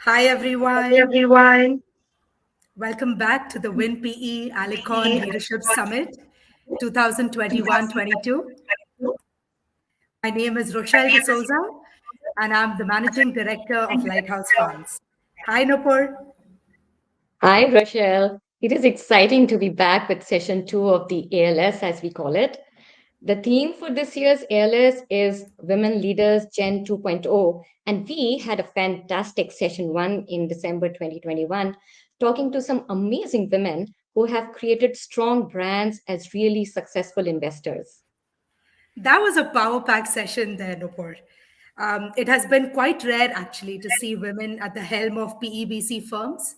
Hi Hi everyone. everyone. Welcome back to the WinPE Alicorn Leadership Summit 2021-22. My name is Rochelle D'Souza and I'm the Managing Director of Lighthouse Funds. Hi Nupur. Hi, Rochelle. It is exciting to be back with session two of the ALS, as we call it. The theme for this year's ALS is Women Leaders Gen 2.0, and we had a fantastic session one in December 2021, talking to some amazing women who have created strong brands as really successful investors. That was a power pack session there, Nupur. It has been quite rare actually to see women at the helm of PEBC firms.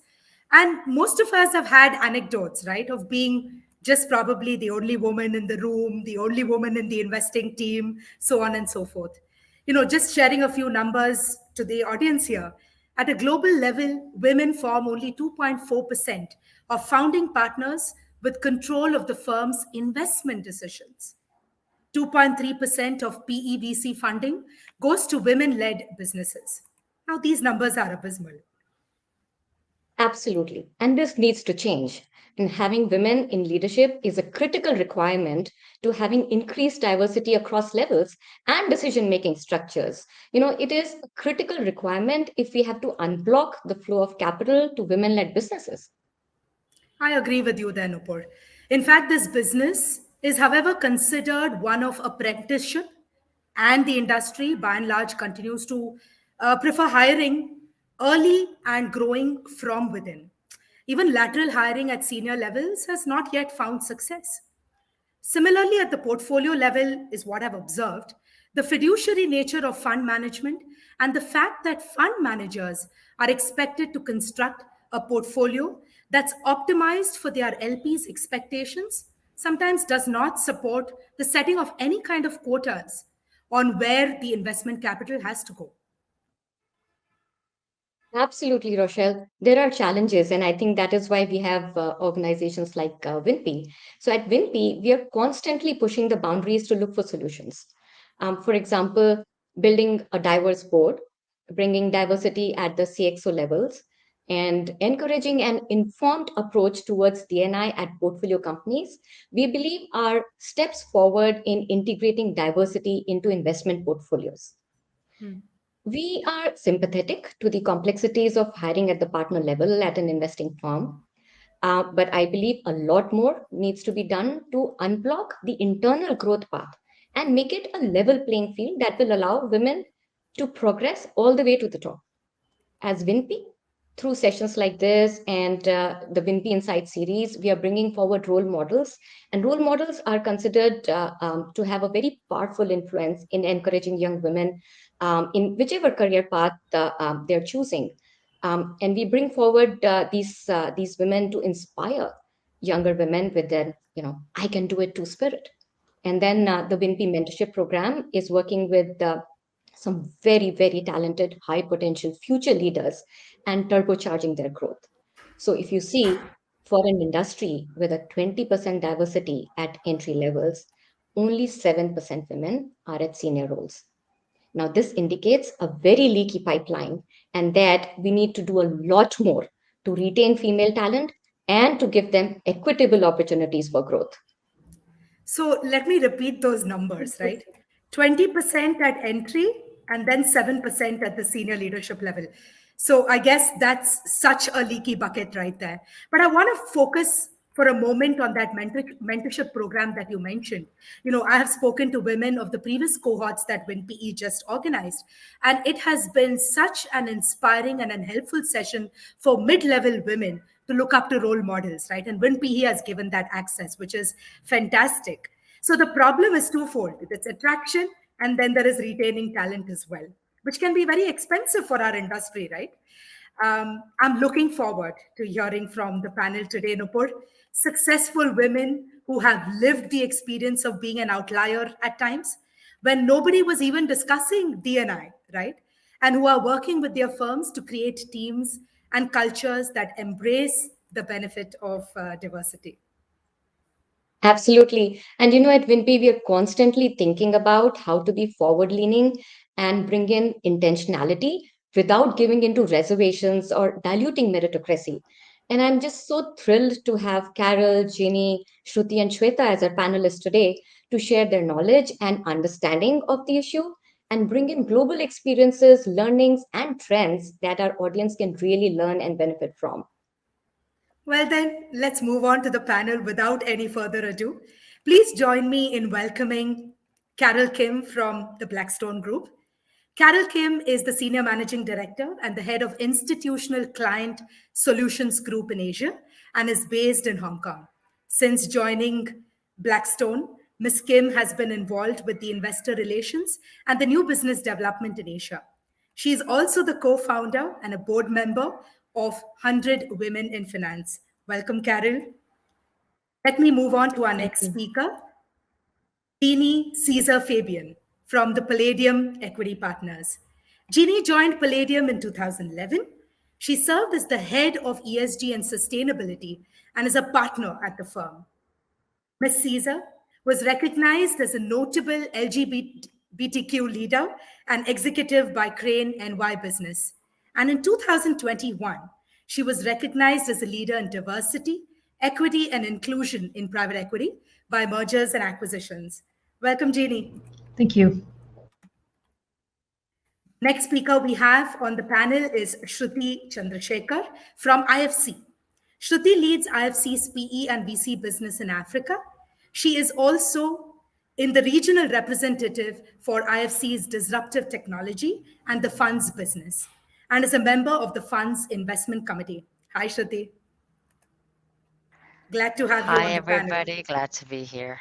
And most of us have had anecdotes, right, of being just probably the only woman in the room, the only woman in the investing team, so on and so forth. Just sharing a few numbers to the audience here. At a global level, women form only 2.4% of founding partners with control of the firm's investment decisions. 2.3% of PEVC funding goes to women led businesses. Now, these numbers are abysmal. Absolutely. And this needs to change. And having women in leadership is a critical requirement to having increased diversity across levels and decision making structures. It is a critical requirement if we have to unblock the flow of capital to women led businesses. I agree with you there, Nupur. In fact, this business is, however, considered one of apprenticeship, and the industry, by and large, continues to prefer hiring early and growing from within. Even lateral hiring at senior levels has not yet found success. Similarly, at the portfolio level, is what I've observed the fiduciary nature of fund management and the fact that fund managers are expected to construct a portfolio that's optimized for their LPs' expectations sometimes does not support the setting of any kind of quotas on where the investment capital has to go. Absolutely, Rochelle. There are challenges, and I think that is why we have organizations like WinPE. So at WinPE, we are constantly pushing the boundaries to look for solutions. For example, building a diverse board, bringing diversity at the CXO levels, and encouraging an informed approach towards DNI at portfolio companies, we believe are steps forward in integrating diversity into investment portfolios. We are sympathetic to the complexities of hiring at the partner level at an investing firm, but I believe a lot more needs to be done to unblock the internal growth path and make it a level playing field that will allow women to progress all the way to the top. As WinPE, through sessions like this and the WinPE Insight series, we are bringing forward role models, and role models are considered to have a very powerful influence in encouraging young women in whichever career path they're choosing. And we bring forward these women to inspire younger women with their, I can do it too spirit. And then the WinPE mentorship program is working with some very, very talented, high potential future leaders and turbocharging their growth. So if you see for an industry with a 20% diversity at entry levels, only 7% women are at senior roles. Now, this indicates a very leaky pipeline, and that we need to do a lot more to retain female talent and to give them equitable opportunities for growth. So let me repeat those numbers, right? 20% at entry and then 7% at the senior leadership level. So I guess that's such a leaky bucket right there. But I want to focus for a moment on that mentorship program that you mentioned. I have spoken to women of the previous cohorts that WinPE just organized, and it has been such an inspiring and an helpful session for mid-level women to look up to role models, right? And WinPE has given that access, which is fantastic. So the problem is twofold. It's attraction, and then there is retaining talent as well, which can be very expensive for our industry, right? I'm looking forward to hearing from the panel today, Nupur. Successful women who have lived the experience of being an outlier at times when nobody was even discussing DNI, right? And who are working with their firms to create teams and cultures that embrace the benefit of diversity. Absolutely. And at WinPE, we are constantly thinking about how to be forward leaning and bring in intentionality without giving into reservations or diluting meritocracy. And I'm just so thrilled to have Carol, Ginny, Shruti, and Shweta as our panelists today to share their knowledge and understanding of the issue and bring in global experiences, learnings, and trends that our audience can really learn and benefit from. Well, then, let's move on to the panel without any further ado. Please join me in welcoming Carol Kim from the Blackstone Group. Carol Kim is the Senior Managing Director and the Head of Institutional Client Solutions Group in Asia and is based in Hong Kong. Since joining Blackstone, Ms. Kim has been involved with the investor relations and the new business development in Asia. She is also the co founder and a board member of 100 Women in Finance. Welcome, Carol. Let me move on to our Thank next you. speaker, Jeannie Caesar Fabian from the Palladium Equity Partners. Jeannie joined Palladium in 2011. She served as the head of ESG and sustainability and is a partner at the firm. Ms. Caesar was recognized as a notable LGBTQ leader and executive by Crane NY Business. And in 2021, she was recognized as a leader in diversity, equity, and inclusion in private equity by mergers and acquisitions. Welcome, Jeannie. Thank you. Next speaker we have on the panel is Shruti Chandrasekhar from IFC. Shruti leads IFC's PE and VC business in Africa. She is also in the regional representative for IFC's disruptive technology and the funds business, and is a member of the funds investment committee. Hi, Shruti. Glad to have you Hi, on the panel. everybody. Glad to be here.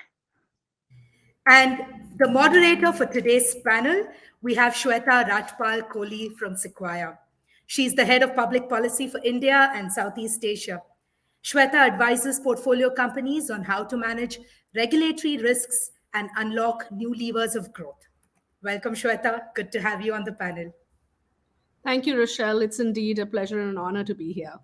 And the moderator for today's panel, we have Shweta Rajpal Kohli from Sequoia. She's the head of public policy for India and Southeast Asia. Shweta advises portfolio companies on how to manage regulatory risks and unlock new levers of growth. Welcome, Shweta. Good to have you on the panel. Thank you, Rochelle. It's indeed a pleasure and an honor to be here.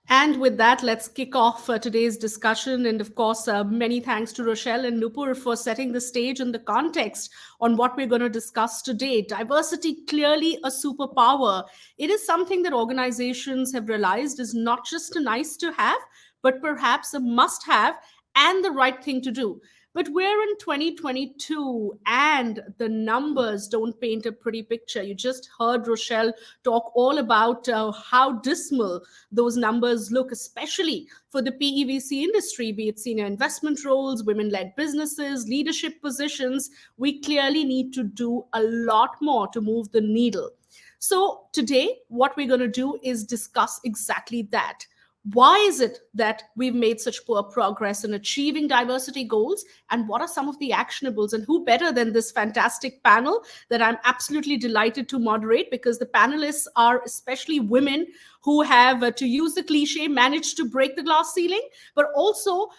And with that, let's kick off today's discussion. And of course, many thanks to Rochelle and Nupur for setting the stage and the context on what we're going to discuss today. Diversity, clearly a superpower. It is something that organizations have realized is not just a nice to have, but perhaps a must have and the right thing to do. But we're in 2022 and the numbers don't paint a pretty picture. You just heard Rochelle talk all about how dismal those numbers look, especially for the PEVC industry, be it senior investment roles, women-led businesses, leadership positions. We clearly need to do a lot more to move the needle. So today, what we're going to do is discuss exactly that. Why is it that we've made such poor progress in achieving diversity goals? And what are some of the actionables? And who better than this fantastic panel that I'm absolutely delighted to moderate, because the panelists are especially women who have, to use the cliche, managed to break the glass ceiling, but also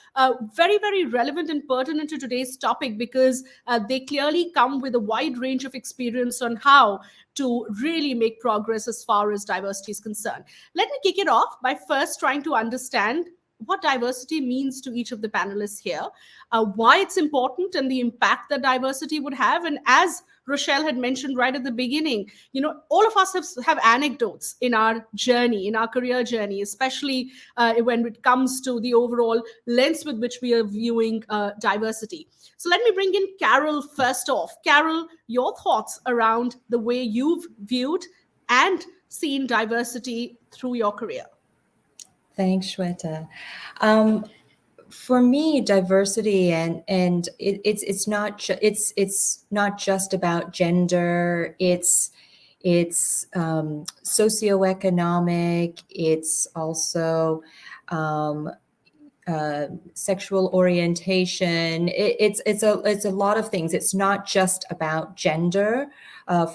very, very relevant and pertinent to today's topic, because they clearly come with a wide range of experience on how to really make progress as far as diversity is concerned. Let me kick it off by first trying to understand what diversity means to each of the panelists here, why it's important and the impact that diversity would have. And as Rochelle had mentioned right at the beginning, all of us have anecdotes in our journey, in our career journey, especially when it comes to the overall lens with which we are viewing diversity. So let me bring in Carol first off. Carol, your thoughts around the way you've viewed and seen diversity through your career. Thanks, Shweta. For me, diversity and it's not just about gender. It's socioeconomic. It's also sexual orientation. It's a lot of things. It's not just about gender.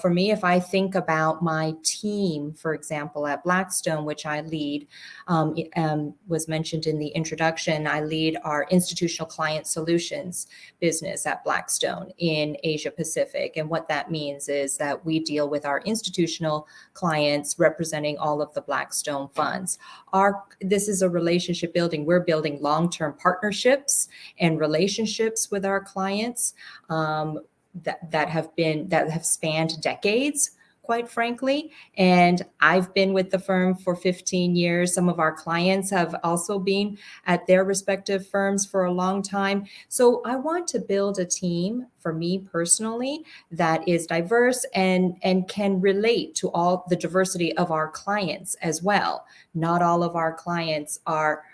For me, if I think about my team, for example, at Blackstone, which I lead, was mentioned in the introduction, I lead our institutional client solutions business at Blackstone in Asia Pacific. And what that means is that we deal with our institutional clients representing all of the Blackstone funds. This is a relationship building. We're building long-term partnerships and relationships with our clients. that have spanned decades, quite frankly. And I've been with the firm for 15 years. Some of our clients have also been at their respective firms for a long time. So I want to build a team, for me personally, that is diverse and can relate to all the diversity of our clients as well. Not all of our clients are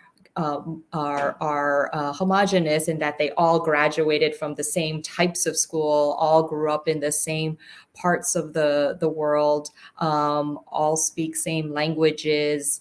homogenous in that they all graduated from the same types of school, all grew up in the same parts of the world, all speak same languages,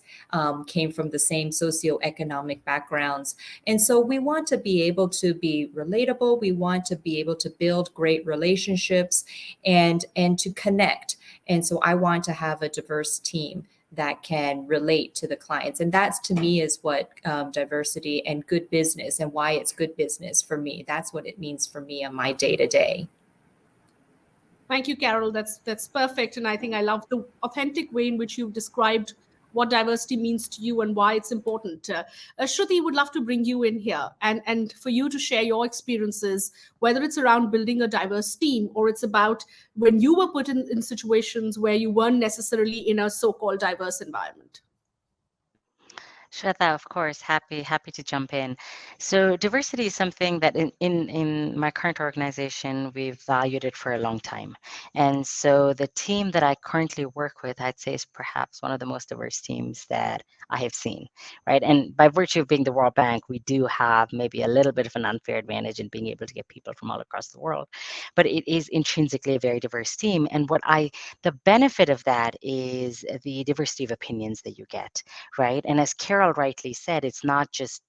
came from the same socioeconomic backgrounds. And so we want to be able to be relatable. We want to be able to build great relationships and to connect. And so I want to have a diverse team that can relate to the clients. And that's, to me, is what diversity and good business, and why it's good business for me. That's what it means for me on my day-to-day. Thank you, Carol. That's perfect. And I think I love the authentic way in which you've described what diversity means to you and why it's important. Shruti, would love to bring you in here and for you to share your experiences, whether it's around building a diverse team or it's about when you were put in situations where you weren't necessarily in a so-called diverse environment. Shweta, of course, happy to jump in. So diversity is something that in my current organization, we've valued it for a long time. And so the team that I currently work with, I'd say, is perhaps one of the most diverse teams that I have seen, right? And by virtue of being the World Bank, we do have maybe a little bit of an unfair advantage in being able to get people from all across the world. But it is intrinsically a very diverse team. And the benefit of that is the diversity of opinions that you get, right? And as Carol rightly said, it's not just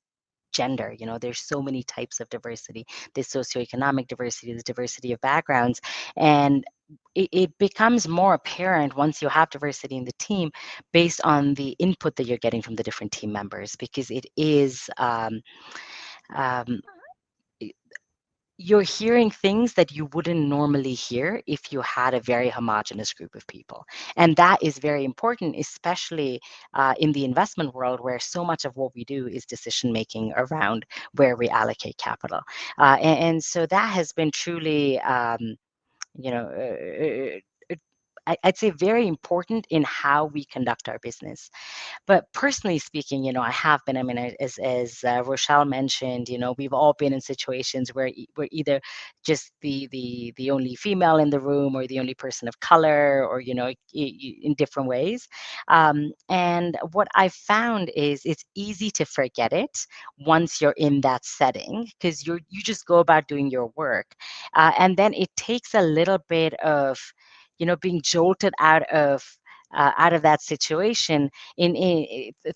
gender. There's so many types of diversity. There's socioeconomic diversity, there's diversity of backgrounds, and it becomes more apparent once you have diversity in the team based on the input that you're getting from the different team members, because it is you're hearing things that you wouldn't normally hear if you had a very homogenous group of people. And that is very important, especially in the investment world, where so much of what we do is decision making around where we allocate capital. And so that has been truly, I'd say, very important in how we conduct our business. But personally speaking, I have been, as Rochelle mentioned, we've all been in situations where we're either just the only female in the room or the only person of color, or, in different ways. And what I found is it's easy to forget it once you're in that setting, because you just go about doing your work. And then it takes a little bit of, being jolted out of that situation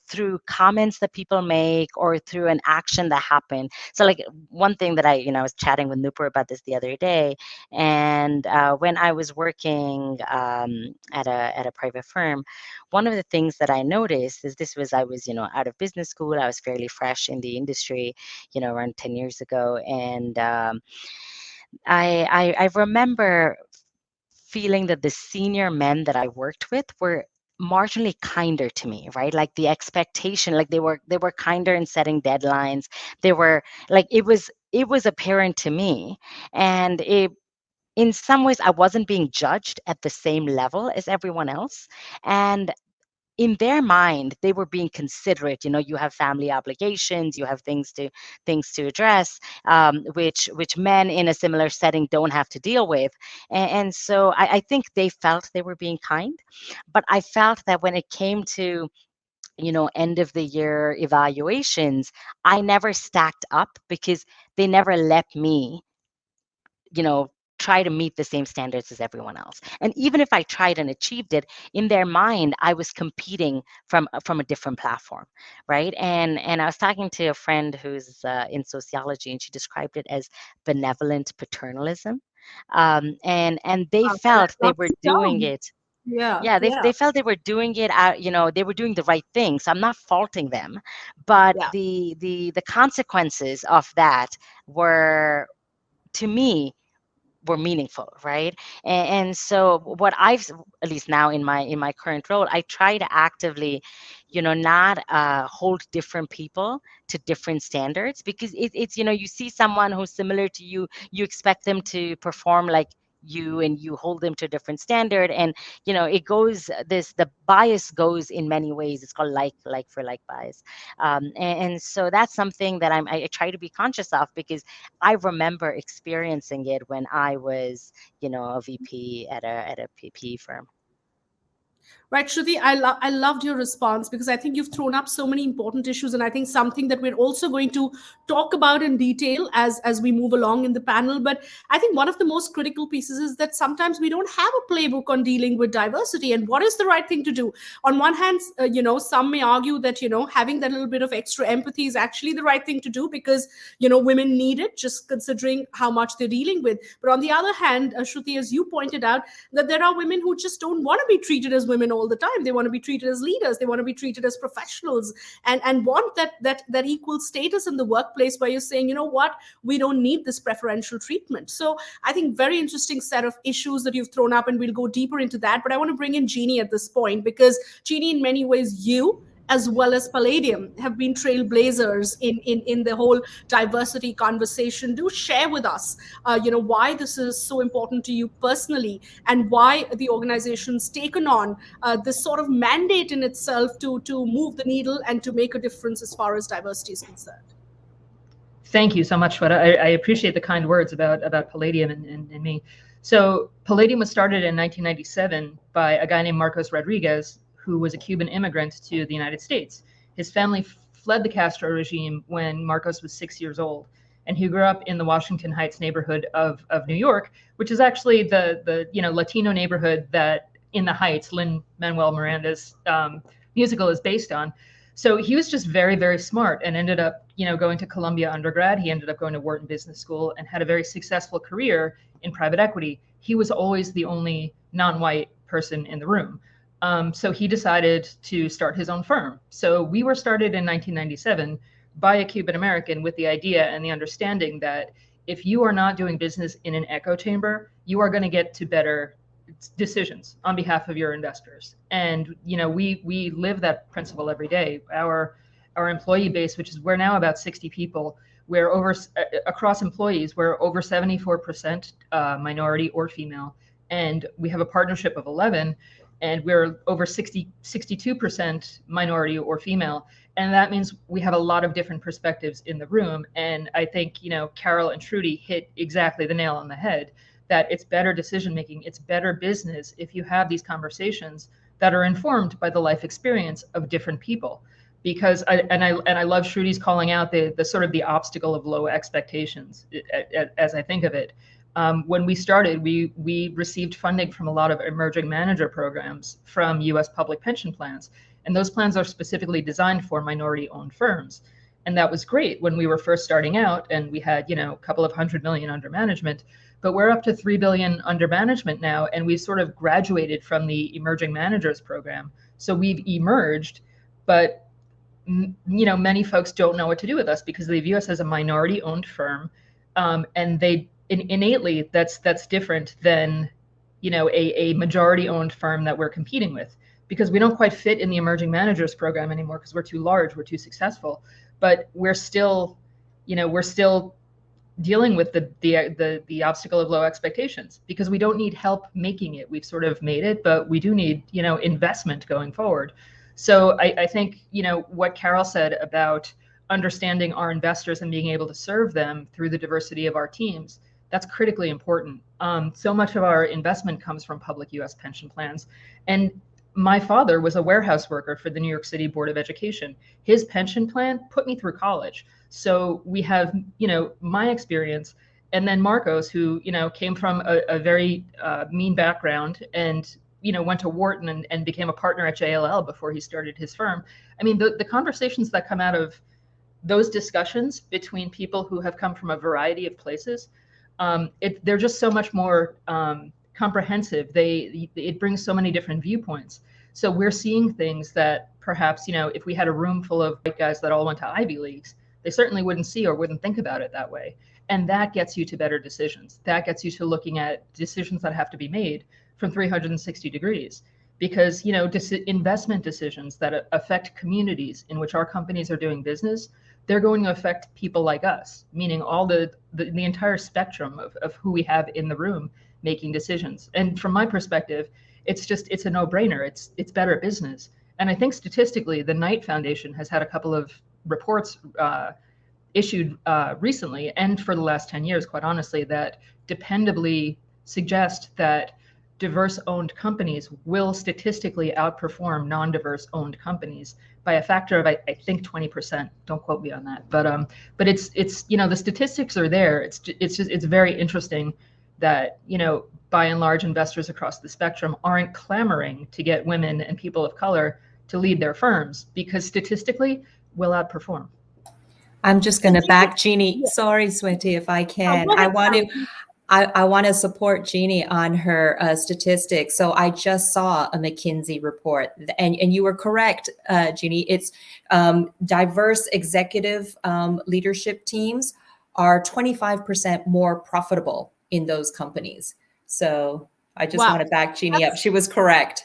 through comments that people make or through an action that happened. So, like, one thing that I was chatting with Nupur about this the other day, and when I was working at a private firm, one of the things that I noticed is I was out of business school. I was fairly fresh in the industry, around 10 years ago, and I remember feeling that the senior men that I worked with were marginally kinder to me, right? Like the expectation, like they were kinder in setting deadlines. They were like, it was apparent to me, and in some ways I wasn't being judged at the same level as everyone else. And in their mind, they were being considerate. You have family obligations, you have things to address, which men in a similar setting don't have to deal with. And so I think they felt they were being kind, but I felt that when it came to end of the year evaluations, I never stacked up because they never let me try to meet the same standards as everyone else. And even if I tried and achieved it, in their mind, I was competing from a different platform, right? And I was talking to a friend who's in sociology, and she described it as benevolent paternalism. And they felt they were doing it. Yeah, Yeah, yeah, they felt they were doing it out, they were doing the right thing. So I'm not faulting them, but yeah. the consequences of that were, to me, were meaningful, right? And so what I've, at least now in my current role, I try to actively, not hold different people to different standards, because it's you see someone who's similar to you, you expect them to perform like you, and you hold them to a different standard, and it goes, the bias goes in many ways. It's called like for like bias. And so that's something that I try to be conscious of, because I remember experiencing it when I was a VP at a PE firm. Right, Shruti, I loved your response, because I think you've thrown up so many important issues, and I think something that we're also going to talk about in detail as we move along in the panel. But I think one of the most critical pieces is that sometimes we don't have a playbook on dealing with diversity and what is the right thing to do. On one hand, some may argue that having that little bit of extra empathy is actually the right thing to do, because women need it, just considering how much they're dealing with. But on the other hand, Shruti, as you pointed out, that there are women who just don't want to be treated as women all the time. They want to be treated as leaders. They want to be treated as professionals, and want that equal status in the workplace, where you're saying, what, we don't need this preferential treatment. So I think very interesting set of issues that you've thrown up, and we'll go deeper into that. But I want to bring in Jeannie at this point, because Jeannie, in many ways, you as well as Palladium have been trailblazers in the whole diversity conversation. Do share with us, why this is so important to you personally, and why the organization's taken on this sort of mandate in itself to move the needle and to make a difference as far as diversity is concerned. Thank you so much, Shweta. I appreciate the kind words about Palladium and me. So Palladium was started in 1997 by a guy named Marcos Rodriguez, who was a Cuban immigrant to the United States. His family fled the Castro regime when Marcos was 6 years old, and he grew up in the Washington Heights neighborhood of New York, which is actually the Latino neighborhood that In the Heights, Lin-Manuel Miranda's musical, is based on. So he was just very, very smart, and ended up going to Columbia undergrad. He ended up going to Wharton Business School and had a very successful career in private equity. He was always the only non-white person in the room. So he decided to start his own firm. So we were started in 1997 by a Cuban American with the idea and the understanding that if you are not doing business in an echo chamber, you are going to get to better decisions on behalf of your investors. And we live that principle every day. Our employee base, which is, we're now about 60 people, we're across employees, we're over 74% minority or female, and we have a partnership of 11. And we're over 62% minority or female. And that means we have a lot of different perspectives in the room. And I think, Carol and Shruti hit exactly the nail on the head, that it's better decision-making, it's better business if you have these conversations that are informed by the life experience of different people. Because I love Shruti's calling out the sort of the obstacle of low expectations, as I think of it. When we started, we received funding from a lot of emerging manager programs from U.S. public pension plans. And those plans are specifically designed for minority-owned firms. And that was great when we were first starting out, and we had, a couple of $100 million under management. But we're up to $3 billion under management now, and we've sort of graduated from the emerging managers program. So we've emerged, but many folks don't know what to do with us because they view us as a minority-owned firm, and they innately that's different than a majority-owned firm that we're competing with, because we don't quite fit in the emerging managers program anymore because we're too large, we're too successful. But we're still dealing with the obstacle of low expectations, because we don't need help making it. We've sort of made it, but we do need investment going forward. So I think what Carol said about understanding our investors and being able to serve them through the diversity of our teams, that's critically important. So much of our investment comes from public U.S. pension plans. And my father was a warehouse worker for the New York City Board of Education. His pension plan put me through college. So we have, my experience, and then Marcos, who, came from a very mean background and, went to Wharton and became a partner at JLL before he started his firm. I mean, the conversations that come out of those discussions between people who have come from a variety of places, they're just so much more comprehensive. It brings so many different viewpoints. So we're seeing things that perhaps, if we had a room full of white guys that all went to Ivy Leagues, they certainly wouldn't see or wouldn't think about it that way. And that gets you to better decisions. That gets you to looking at decisions that have to be made from 360 degrees. Because, you know, investment decisions that affect communities in which our companies are doing business, they're going to affect people like us, meaning all the entire spectrum of who we have in the room making decisions. And from my perspective, it's a no-brainer. It's better business. And I think statistically, the Knight Foundation has had a couple of reports issued recently and for the last 10 years, quite honestly, that dependably suggest that diverse owned companies will statistically outperform non-diverse owned companies by a factor of I think 20%. Don't quote me on that, but it's you know, the statistics are there. It's very interesting that, you know, by and large investors across the spectrum aren't clamoring to get women and people of color to lead their firms because statistically we'll outperform. I'm just going to back Jeannie. Sorry, Sweti, if I can. I want to support Jeannie on her statistics. So I just saw a McKinsey report, and you were correct, Jeannie. It's diverse executive leadership teams are 25% more profitable in those companies. So I just want to back Jeannie up. She was correct.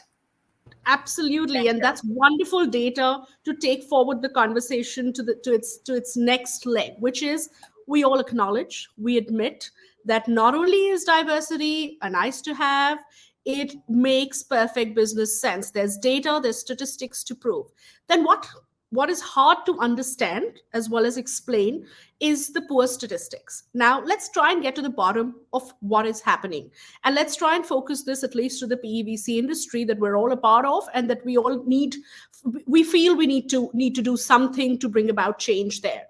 Absolutely, and that's wonderful data to take forward the conversation to its next leg, which is we all acknowledge, we admit that not only is diversity a nice to have, it makes perfect business sense. There's data, there's statistics to prove. Then what is hard to understand as well as explain is the poor statistics. Now, let's try and get to the bottom of what is happening. And let's try and focus this at least to the PEVC industry that we're all a part of and that we feel we need to do something to bring about change there.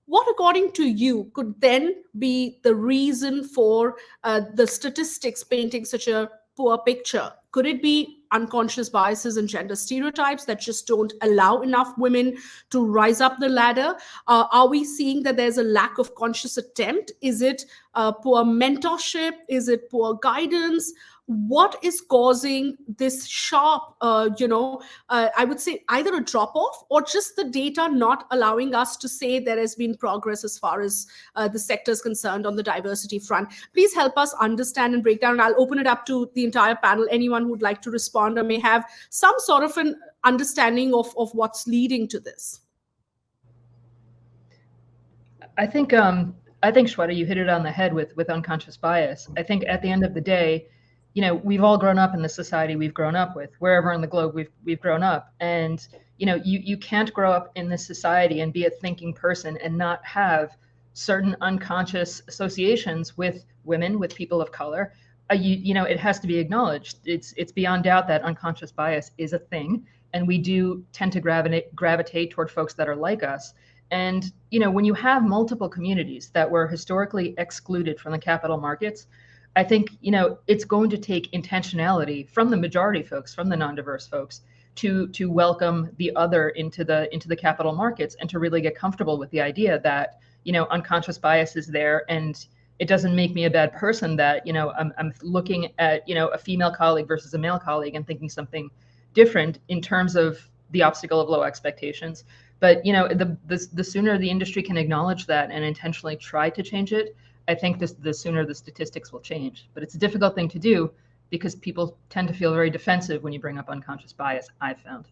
What, according to you, could then be the reason for the statistics painting such a poor picture? Could it be unconscious biases and gender stereotypes that just don't allow enough women to rise up the ladder? Are we seeing that there's a lack of conscious attempt? Is it poor mentorship? Is it poor guidance? What is causing this sharp, I would say either a drop off or just the data not allowing us to say there has been progress as far as the sector is concerned on the diversity front? Please help us understand and break down. And I'll open it up to the entire panel. Anyone who would like to respond or may have some sort of an understanding of what's leading to this. I think Shweta, you hit it on the head with unconscious bias. I think at the end of the day, you know, we've all grown up in the society we've grown up with, wherever in the globe we've grown up. And, you know, you can't grow up in this society and be a thinking person and not have certain unconscious associations with women, with people of color. You know, it has to be acknowledged. It's beyond doubt that unconscious bias is a thing. And we do tend to gravitate toward folks that are like us. And, you know, when you have multiple communities that were historically excluded from the capital markets, I think, you know, it's going to take intentionality from the majority folks, from the non-diverse folks, to welcome the other into the capital markets and to really get comfortable with the idea that, you know, unconscious bias is there, and it doesn't make me a bad person that, you know, I'm looking at, you know, a female colleague versus a male colleague and thinking something different in terms of the obstacle of low expectations. But, you know, the sooner the industry can acknowledge that and intentionally try to change it, I think the sooner the statistics will change. But it's a difficult thing to do because people tend to feel very defensive when you bring up unconscious bias, I've found.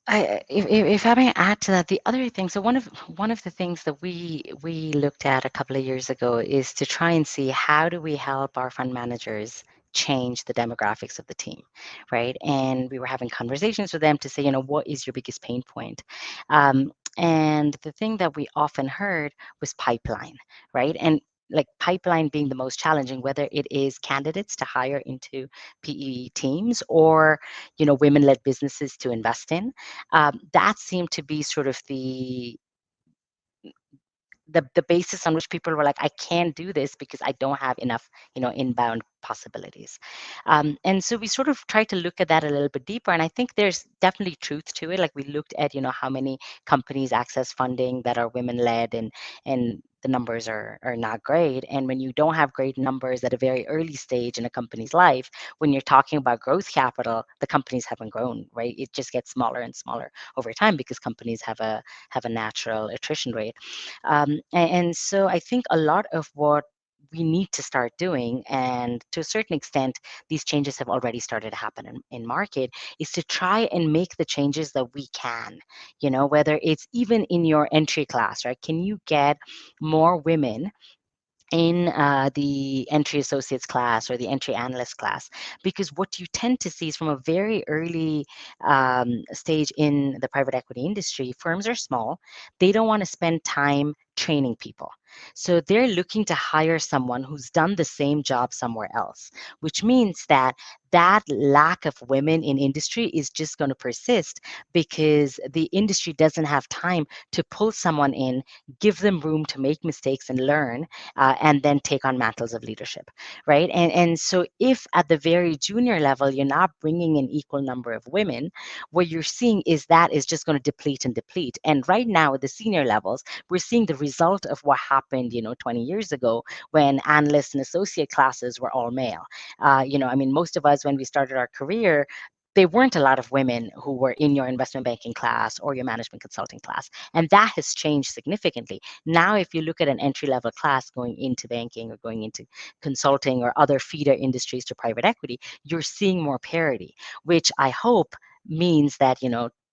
If I may add to that, the other thing, so one of the things that we looked at a couple of years ago is to try and see how do we help our fund managers change the demographics of the team, right? And we were having conversations with them to say, you know, what is your biggest pain point? And the thing that we often heard was pipeline, right? And like pipeline being the most challenging, whether it is candidates to hire into PE teams or, you know, women-led businesses to invest in. That seemed to be sort of the basis on which people were like, I can't do this because I don't have enough, you know, inbound possibilities. And so we sort of try to look at that a little bit deeper. And I think there's definitely truth to it. Like we looked at, how many companies access funding that are women led, and the numbers are not great. And when you don't have great numbers at a very early stage in a company's life, when you're talking about growth capital, the companies haven't grown, right? It just gets smaller and smaller over time because companies have a natural attrition rate. And so I think a lot of what we need to start doing, and to a certain extent these changes have already started to happen in market, is to try and make the changes that we can, whether it's even in your entry class, right? Can you get more women in the entry associates class or the entry analyst class? Because what you tend to see is from a very early stage in the private equity industry, firms are small. They don't want to spend time training people. So they're looking to hire someone who's done the same job somewhere else, which means that lack of women in industry is just going to persist because the industry doesn't have time to pull someone in, give them room to make mistakes and learn, and then take on mantles of leadership, right? And so if at the very junior level you're not bringing an equal number of women, what you're seeing is that is just going to deplete and deplete. And right now at the senior levels, we're seeing the result of what happened, 20 years ago when analyst and associate classes were all male. Most of us, when we started our career, there weren't a lot of women who were in your investment banking class or your management consulting class. And that has changed significantly. Now, if you look at an entry-level class going into banking or going into consulting or other feeder industries to private equity, you're seeing more parity, which I hope means that,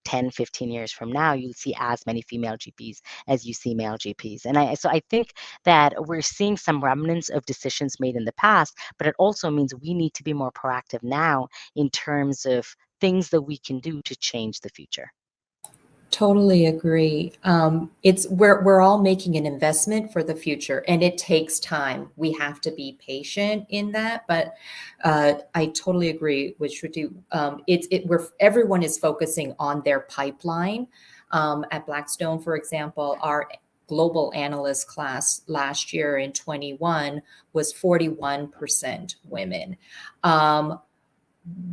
10, 15 years from now, you'll see as many female GPs as you see male GPs. And so I think that we're seeing some remnants of decisions made in the past, but it also means we need to be more proactive now in terms of things that we can do to change the future. Totally agree. We're all making an investment for the future, and it takes time. We have to be patient in that, but I totally agree with Shruti. Everyone is focusing on their pipeline. At Blackstone, for example, our global analyst class last year in 21 was 41% women.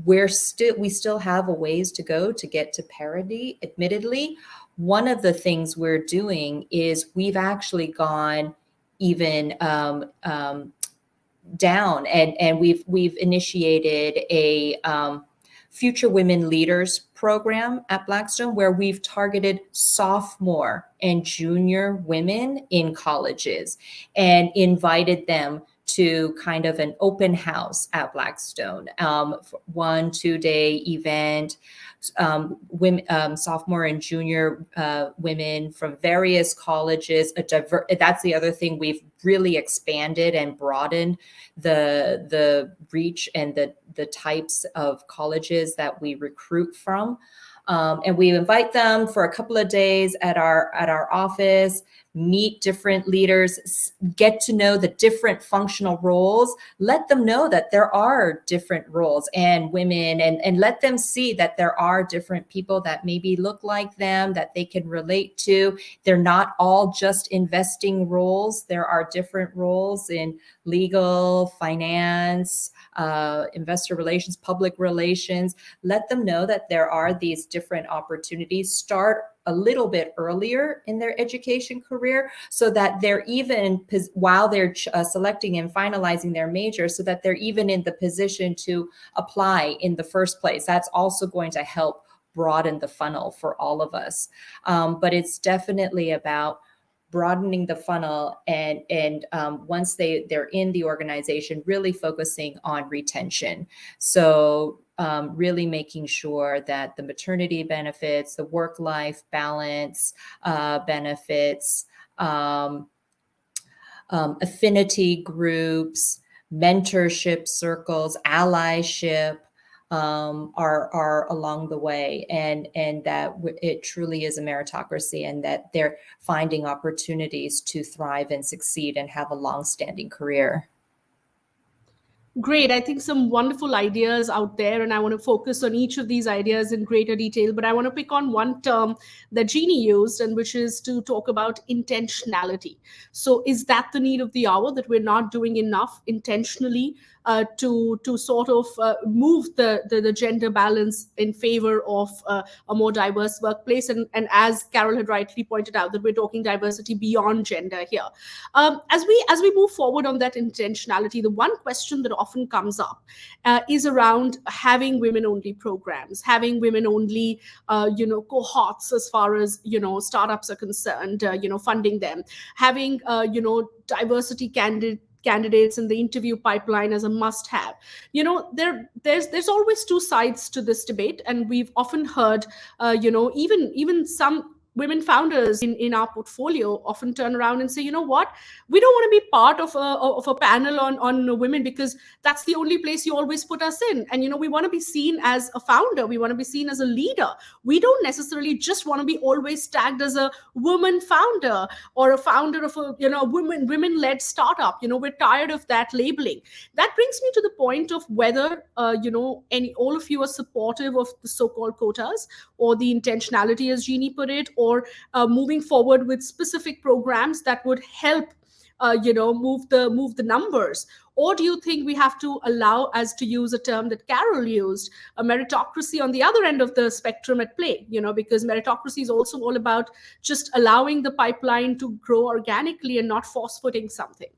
We still have a ways to go to get to parity. Admittedly, one of the things we're doing is we've actually gone even down, and we've initiated a Future Women Leaders program at Blackstone, where we've targeted sophomore and junior women in colleges and invited them to kind of an open house at Blackstone, 1-2 day event. Women, sophomore and junior women from various colleges. That's the other thing, we've really expanded and broadened the reach and the types of colleges that we recruit from. And we invite them for a couple of days at our office, meet different leaders, get to know the different functional roles, let them know that there are different roles and women, and let them see that there are different people that maybe look like them, that they can relate to. They're not all just investing roles. There are different roles in legal, finance, investor relations, public relations. Let them know that there are these different opportunities. Start a little bit earlier in their education career, so that they're even, while they're selecting and finalizing their major, so that they're even in the position to apply in the first place. That's also going to help broaden the funnel for all of us. But it's definitely about broadening the funnel, and once they're in the organization, really focusing on retention. So really making sure that the maternity benefits, the work-life balance benefits, affinity groups, mentorship circles, allyship are along the way, and that it truly is a meritocracy, and that they're finding opportunities to thrive and succeed and have a long-standing career. Great. I think some wonderful ideas out there, and I want to focus on each of these ideas in greater detail. But I want to pick on one term that Jeannie used, and which is to talk about intentionality. So is that the need of the hour, that we're not doing enough intentionally to sort of move the gender balance in favor of a more diverse workplace. And as Carol had rightly pointed out, that we're talking diversity beyond gender here. As we move forward on that intentionality, the one question that often comes up is around having women only programs, having women only cohorts as far as startups are concerned, funding them, having diversity candidates in the interview pipeline as a must have. There's always two sides to this debate, and we've often heard even some women founders in our portfolio often turn around and say, you know what, we don't want to be part of a panel on women because that's the only place you always put us in. And we want to be seen as a founder, we want to be seen as a leader. We don't necessarily just want to be always tagged as a woman founder or a founder of a women-led startup. We're tired of that labeling. That brings me to the point of whether all of you are supportive of the so-called quotas or the intentionality, as Jeannie put it, or moving forward with specific programs that would help move the numbers. Or do you think we have to allow, as to use a term that Carol used, a meritocracy on the other end of the spectrum at play? Because meritocracy is also all about just allowing the pipeline to grow organically and not force-footing something.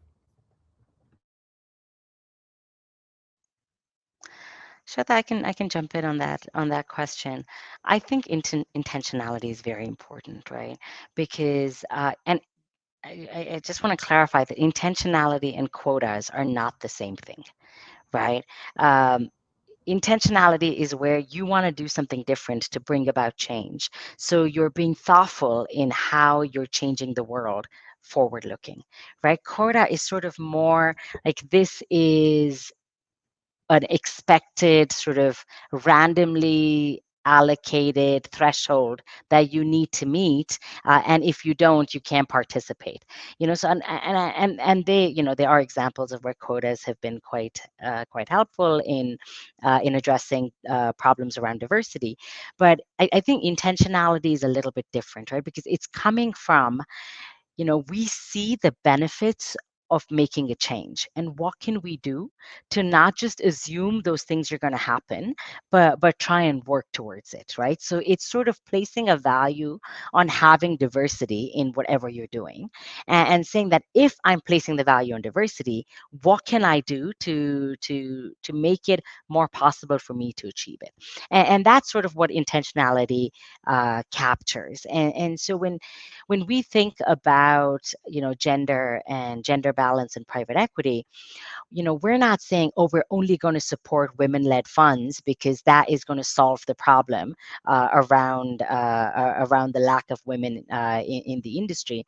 Shweta, I can jump in on that question. I think intentionality is very important, right? Because and I just want to clarify that intentionality and quotas are not the same thing, right? Intentionality is where you want to do something different to bring about change. So you're being thoughtful in how you're changing the world forward looking, right? Quota is sort of more like this is an expected sort of randomly allocated threshold that you need to meet, and if you don't, you can't participate. So and they there are examples of where quotas have been quite helpful in addressing problems around diversity. But I think intentionality is a little bit different, right? Because it's coming from we see the benefits of making a change, and what can we do to not just assume those things are going to happen, but try and work towards it, right? So it's sort of placing a value on having diversity in whatever you're doing, and saying that if I'm placing the value on diversity, what can I do to make it more possible for me to achieve it? And that's sort of what intentionality captures. And so when we think about gender and gender balance in private equity, we're not saying, oh, we're only going to support women-led funds because that is going to solve the problem around the lack of women in the industry.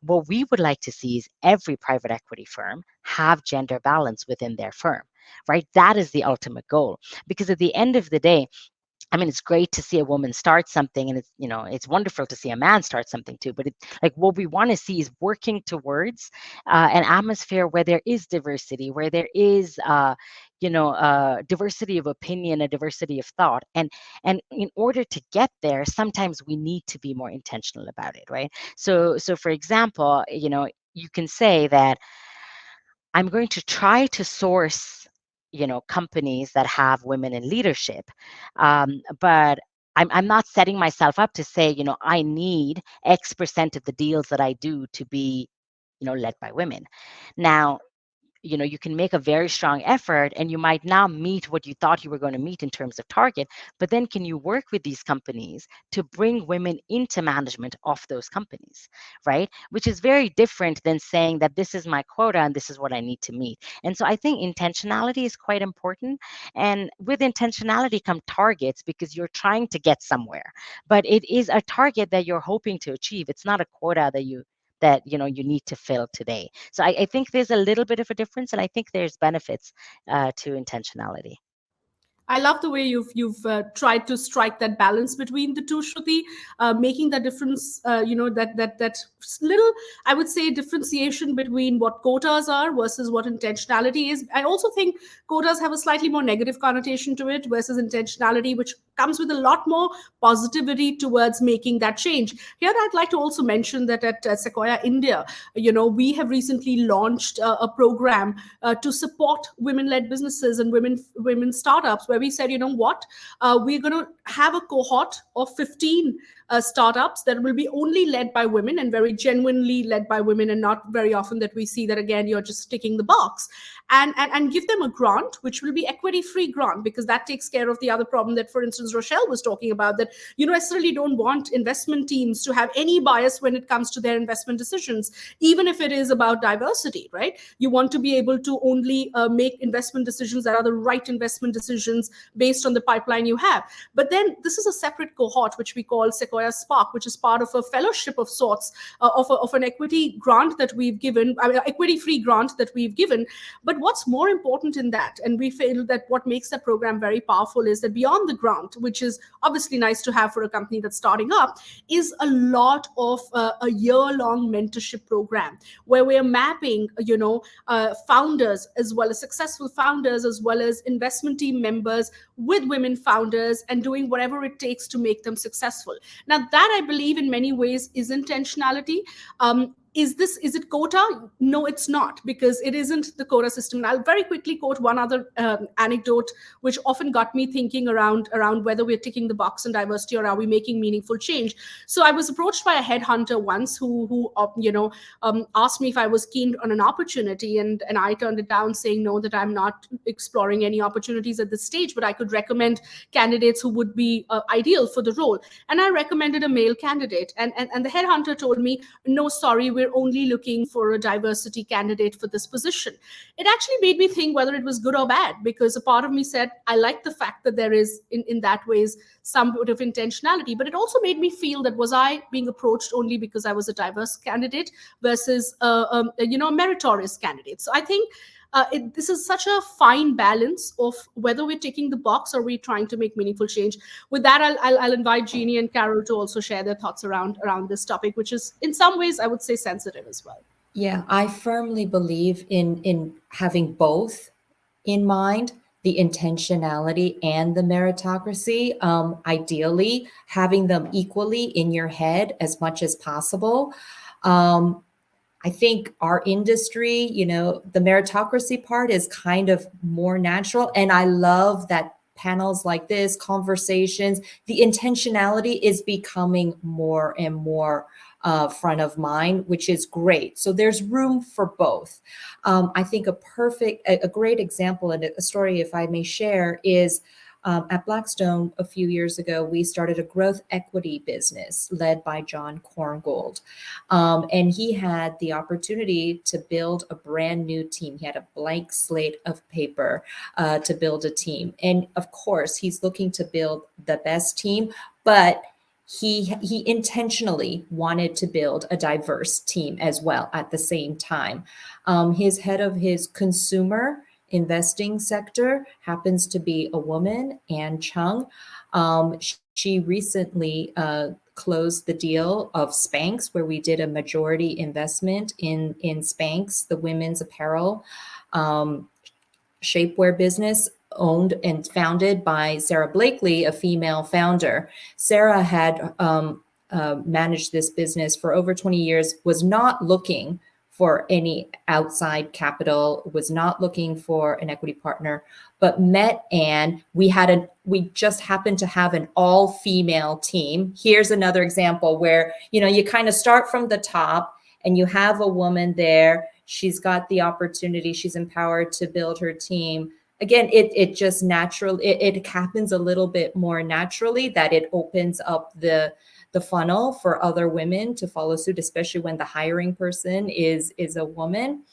What we would like to see is every private equity firm have gender balance within their firm, right? That is the ultimate goal, because at the end of the day, I mean, it's great to see a woman start something, and it's wonderful to see a man start something too. But like what we want to see is working towards an atmosphere where there is diversity, where there is diversity of opinion, a diversity of thought, and in order to get there, sometimes we need to be more intentional about it, right? So for example, you can say that I'm going to try to source, companies that have women in leadership, but I'm not setting myself up to say, I need X percent of the deals that I do to be, led by women. Now, you can make a very strong effort and you might now meet what you thought you were going to meet in terms of target, but then can you work with these companies to bring women into management of those companies, right? Which is very different than saying that this is my quota and this is what I need to meet. And so I think intentionality is quite important. And with intentionality come targets, because you're trying to get somewhere, but it is a target that you're hoping to achieve. It's not a quota that you need to fill today. So I think there's a little bit of a difference, and I think there's benefits to intentionality. I love the way you've tried to strike that balance between the two, Shruti, making the difference. That little, I would say, differentiation between what quotas are versus what intentionality is. I also think quotas have a slightly more negative connotation to it versus intentionality, which comes with a lot more positivity towards making that change. Here, I'd like to also mention that at Sequoia India, we have recently launched a program to support women-led businesses and women startups, where we said, you know what, we're going to have a cohort of 15 startups that will be only led by women and very genuinely led by women, and not very often that we see that, again, you're just ticking the box, and give them a grant, which will be equity-free grant, because that takes care of the other problem that, for instance, Rochelle was talking about, that you necessarily don't want investment teams to have any bias when it comes to their investment decisions, even if it is about diversity, right? You want to be able to only make investment decisions that are the right investment decisions based on the pipeline you have. But then this is a separate cohort, which we call Sequoia Spark, which is part of a fellowship of sorts, of an equity grant that we've given, equity-free grant that we've given. But what's more important in that, and we feel that what makes that program very powerful, is that beyond the grant, which is obviously nice to have for a company that's starting up, is a lot of a year-long mentorship program, where we're mapping, founders, as well as successful founders, as well as investment team members with women founders, and doing whatever it takes to make them successful. Now, that, I believe, in many ways is intentionality. Is it quota? No, it's not, because it isn't the quota system. And I'll very quickly quote one other anecdote, which often got me thinking around whether we're ticking the box on diversity or are we making meaningful change. So I was approached by a headhunter once who asked me if I was keen on an opportunity, and I turned it down, saying no, that I'm not exploring any opportunities at this stage, but I could recommend candidates who would be ideal for the role. And I recommended a male candidate, and the headhunter told me, no, sorry, we're only looking for a diversity candidate for this position. It actually made me think whether it was good or bad, because a part of me said, I like the fact that there is, in that ways, some bit of intentionality, but it also made me feel that, was I being approached only because I was a diverse candidate versus a meritorious candidate? So I think this is such a fine balance of whether we're ticking the box or we're trying to make meaningful change. With that, I'll invite Jeannie and Carol to also share their thoughts around this topic, which is in some ways, I would say, sensitive as well. Yeah, I firmly believe in having both in mind, the intentionality and the meritocracy. Ideally, having them equally in your head as much as possible. I think our industry, the meritocracy part is kind of more natural. And I love that panels like this, conversations, the intentionality is becoming more and more front of mind, which is great. So there's room for both. I think a great example and a story, if I may share, is at Blackstone a few years ago, we started a growth equity business led by John Korngold. And he had the opportunity to build a brand new team. He had a blank slate of paper to build a team. And of course, he's looking to build the best team, but he intentionally wanted to build a diverse team as well at the same time. His head of his consumer investing sector happens to be a woman, Ann Chung. She recently closed the deal of Spanx, where we did a majority investment in Spanx, the women's apparel shapewear business owned and founded by Sarah Blakely, a female founder. Sarah had managed this business for over 20 years, was not looking for any outside capital, was not looking for an equity partner, but met Anne. We just happened to have an all-female team. Here's another example where, you kind of start from the top and you have a woman there. She's got the opportunity. She's empowered to build her team. Again, it just it happens a little bit more naturally, that it opens up the funnel for other women to follow suit, especially when the hiring person is a woman.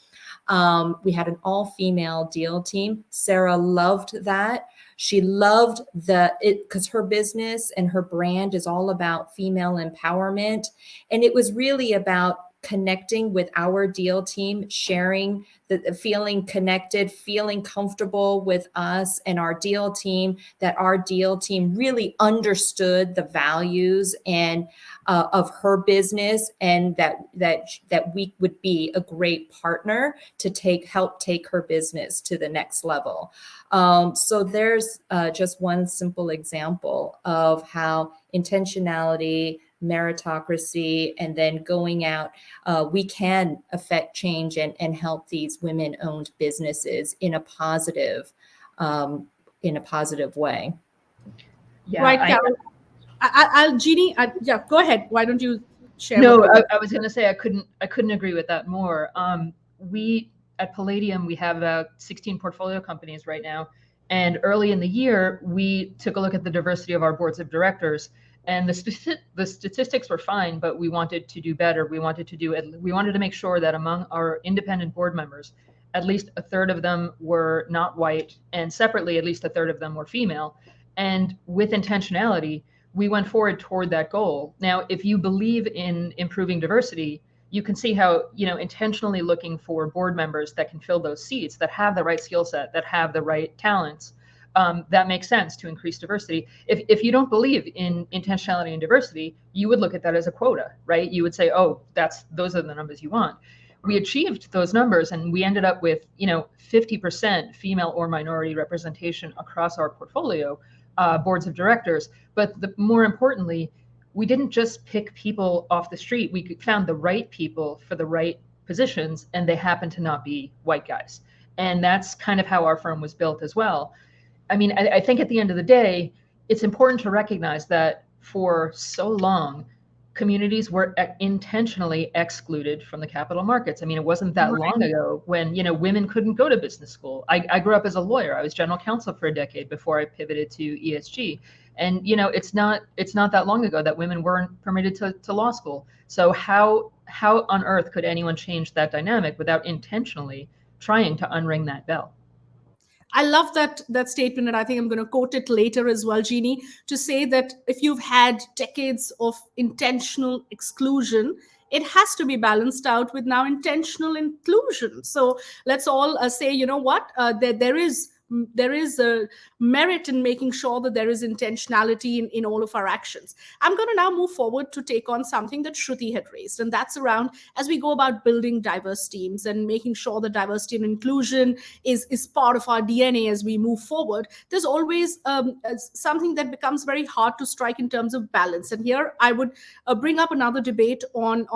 We had an all-female deal team. Sarah loved that. She loved because her business and her brand is all about female empowerment. And it was really about connecting with our deal team, sharing the feeling connected, feeling comfortable with us and our deal team, that our deal team really understood the values and of her business, and that we would be a great partner to help take her business to the next level. So there's just one simple example of how intentionality, meritocracy, and then going out, we can affect change and help these women-owned businesses in a positive way. Yeah, Right, Carol. Jeannie, yeah, go ahead. Why don't you share? No, what I was going to say I couldn't agree with that more. We at Palladium, we have about 16 portfolio companies right now, and early in the year we took a look at the diversity of our boards of directors, and the statistics were fine, but we wanted to do better. We wanted to make sure that among our independent board members, at least a third of them were not white, and separately, at least a third of them were female. And with intentionality, we went forward toward that goal. Now, if you believe in improving diversity, you can see how, intentionally looking for board members that can fill those seats, that have the right skill set, that have the right talents, that makes sense to increase diversity. If you don't believe in intentionality and diversity, you would look at that as a quota, right? You would say, oh, those are the numbers you want. We achieved those numbers, and we ended up with 50% female or minority representation across our portfolio boards of directors. But more importantly, we didn't just pick people off the street. We found the right people for the right positions, and they happen to not be white guys. And that's kind of how our firm was built as well. I mean, I think at the end of the day, it's important to recognize that for so long, communities were intentionally excluded from the capital markets. I mean, it wasn't that long ago when, women couldn't go to business school. I grew up as a lawyer. I was general counsel for a decade before I pivoted to ESG. And, it's not that long ago that women weren't permitted to law school. So how on earth could anyone change that dynamic without intentionally trying to unring that bell? I love that statement, and I think I'm going to quote it later as well, Jeannie, to say that if you've had decades of intentional exclusion, it has to be balanced out with now intentional inclusion. So let's all say, you know what, there is a merit in making sure that there is intentionality in all of our actions. I'm going to now move forward to take on something that Shruti had raised, and that's around as we go about building diverse teams and making sure that diversity and inclusion is part of our DNA as we move forward. There's always something that becomes very hard to strike in terms of balance. And here I would bring up another debate on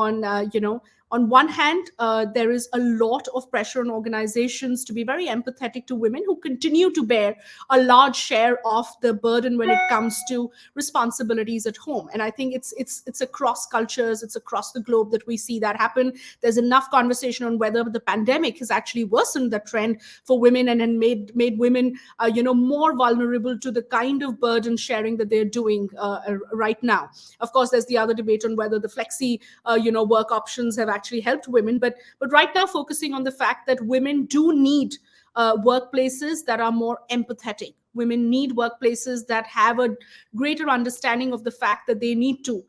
one hand, there is a lot of pressure on organizations to be very empathetic to women who continue to bear a large share of the burden when it comes to responsibilities at home. And I think it's across cultures, it's across the globe that we see that happen. There's enough conversation on whether the pandemic has actually worsened the trend for women and made women more vulnerable to the kind of burden sharing that they're doing right now. Of course, there's the other debate on whether the flexi work options have actually helped women, but right now focusing on the fact that women do need workplaces that are more empathetic. Women need workplaces that have a greater understanding of the fact that they need to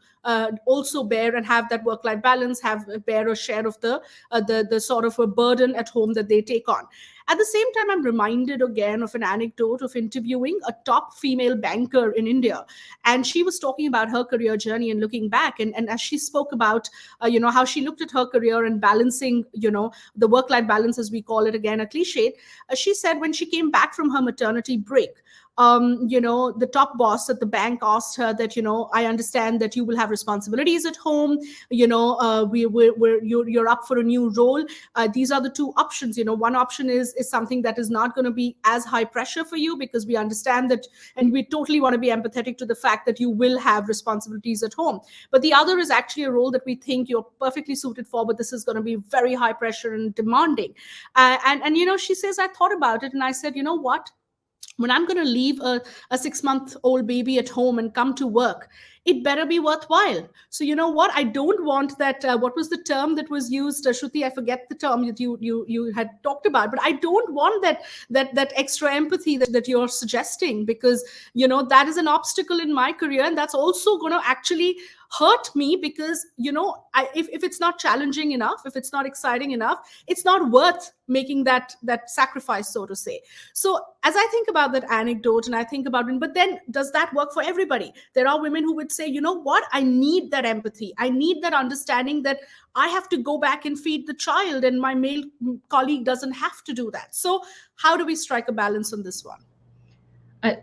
also bear and have that work-life balance, bear a share of the sort of a burden at home that they take on. At the same time, I'm reminded again of an anecdote of interviewing a top female banker in India. And she was talking about her career journey and looking back. And as she spoke about, how she looked at her career and balancing, the work-life balance, as we call it, again, a cliche, she said when she came back from her maternity break, the top boss at the bank asked her that, I understand that you will have responsibilities at home. You're up for a new role. These are the two options. One option is something that is not going to be as high pressure for you, because we understand that, and we totally want to be empathetic to the fact that you will have responsibilities at home. But the other is actually a role that we think you're perfectly suited for, but this is going to be very high pressure and demanding. And she says, I thought about it and I said, you know what? When I'm going to leave a 6-month-old baby at home and come to work, it better be worthwhile. So you know what? I don't want that. What was the term that was used, Shruti? I forget the term that you had talked about. But I don't want that extra empathy that you're suggesting, because that is an obstacle in my career, and that's also going to actually hurt me, because if it's not challenging enough, if it's not exciting enough, it's not worth making that sacrifice, so to say. So as I think about that anecdote, and I think about it, but then does that work for everybody? There are women who would say, you know what, I need that empathy, I need that understanding that I have to go back and feed the child, and my male colleague doesn't have to do that. So how do we strike a balance on this one?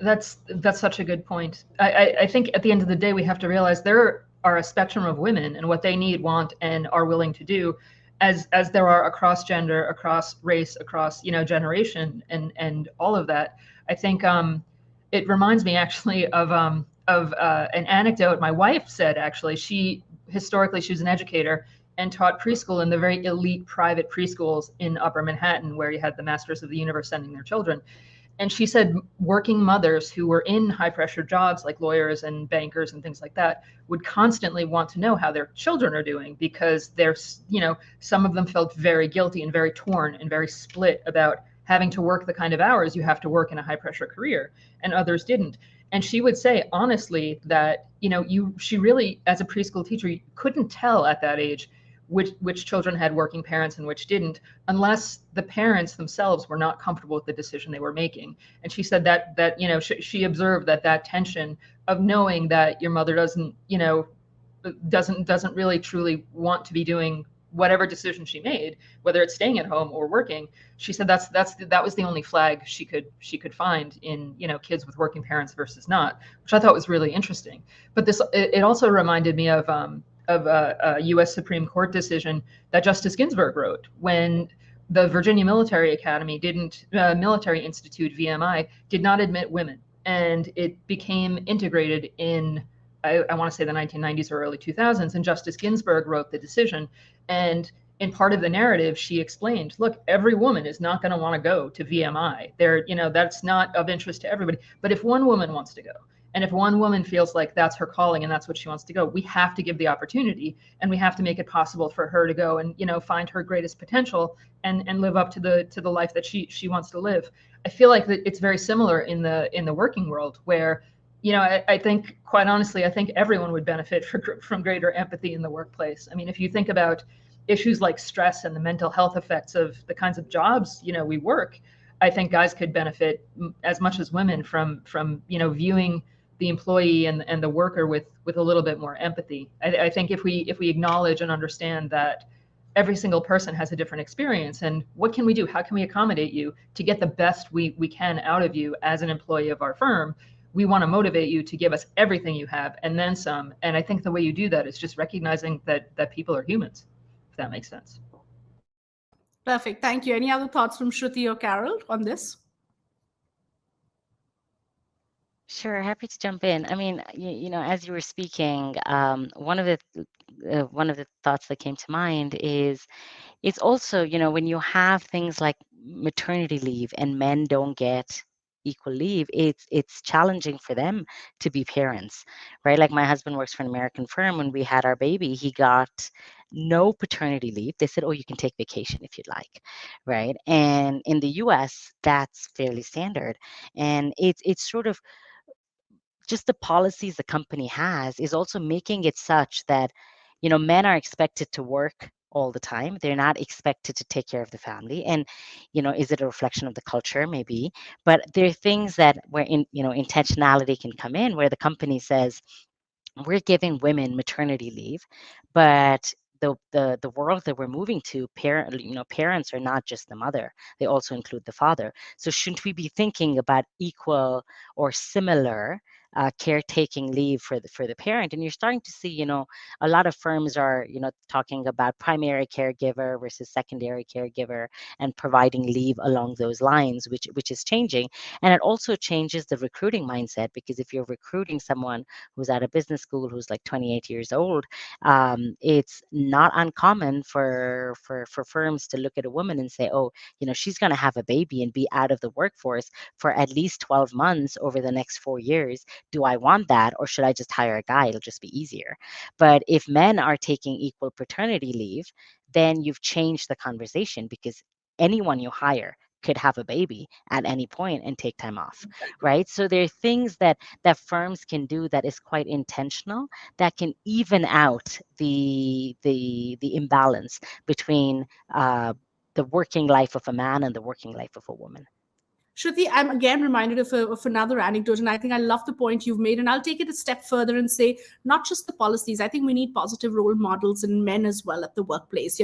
That's such a good point. I think at the end of the day, we have to realize there are a spectrum of women and what they need, want, and are willing to do, as there are across gender, across race, across generation, and all of that. I think it reminds me actually of an anecdote my wife said. Actually, historically she was an educator and taught preschool in the very elite private preschools in Upper Manhattan, where you had the masters of the universe sending their children. And she said working mothers who were in high pressure jobs like lawyers and bankers and things like that would constantly want to know how their children are doing, because some of them felt very guilty and very torn and very split about having to work the kind of hours you have to work in a high pressure career, and others didn't. And she would say honestly that she really, as a preschool teacher, you couldn't tell at that age which children had working parents and which didn't, unless the parents themselves were not comfortable with the decision they were making. And she said that she observed that tension of knowing that your mother doesn't really truly want to be doing whatever decision she made, whether it's staying at home or working. She said that was the only flag she could find in kids with working parents versus not, which I thought was really interesting. But it also reminded me of a U.S. Supreme Court decision that Justice Ginsburg wrote when the Virginia Military Academy Military Institute, VMI, did not admit women, and it became integrated in, I want to say, the 1990s or early 2000s. And Justice Ginsburg wrote the decision, and in part of the narrative, she explained, look, every woman is not going to want to go to VMI. That's not of interest to everybody. But if one woman wants to go, and if one woman feels like that's her calling and that's what she wants to go, we have to give the opportunity, and we have to make it possible for her to go and find her greatest potential and live up to the life that she wants to live. I feel like that it's very similar in the working world, where I think, quite honestly, I think everyone would benefit from greater empathy in the workplace. I mean, if you think about issues like stress and the mental health effects of the kinds of jobs we work, I think guys could benefit as much as women from viewing the employee and the worker with a little bit more empathy. I think if we acknowledge and understand that every single person has a different experience, and what can we do? How can we accommodate you to get the best we can out of you as an employee of our firm? We want to motivate you to give us everything you have and then some. And I think the way you do that is just recognizing that people are humans, if that makes sense. Perfect. Thank you. Any other thoughts from Shruti or Carol on this? Sure, happy to jump in. I mean, as you were speaking, one of the thoughts that came to mind is it's also, when you have things like maternity leave and men don't get equal leave, it's challenging for them to be parents, right? Like my husband works for an American firm. When we had our baby, he got no paternity leave. They said, oh, you can take vacation if you'd like, right? And in the US, that's fairly standard. And it's sort of just the policies the company has is also making it such that men are expected to work all the time. They're not expected to take care of the family. And is it a reflection of the culture? Maybe. But there are things that where intentionality can come in, where the company says, we're giving women maternity leave, but the world that we're moving to, parents are not just the mother, they also include the father. So shouldn't we be thinking about equal or similar caretaking leave for the parent? And you're starting to see, a lot of firms are, talking about primary caregiver versus secondary caregiver and providing leave along those lines, which is changing. And it also changes the recruiting mindset, because if you're recruiting someone who's at a business school who's like 28 years old, it's not uncommon for firms to look at a woman and say, oh, she's going to have a baby and be out of the workforce for at least 12 months over the next 4 years. do I want that, or should I just hire a guy? It'll just be easier. But if men are taking equal paternity leave, then you've changed the conversation, because anyone you hire could have a baby at any point and take time off, right? So there are things that firms can do that is quite intentional, that can even out the imbalance between the working life of a man and the working life of a woman. Shruti, I'm again reminded of another anecdote, and I think I love the point you've made. And I'll take it a step further and say, not just the policies. I think we need positive role models in men as well at the workplace.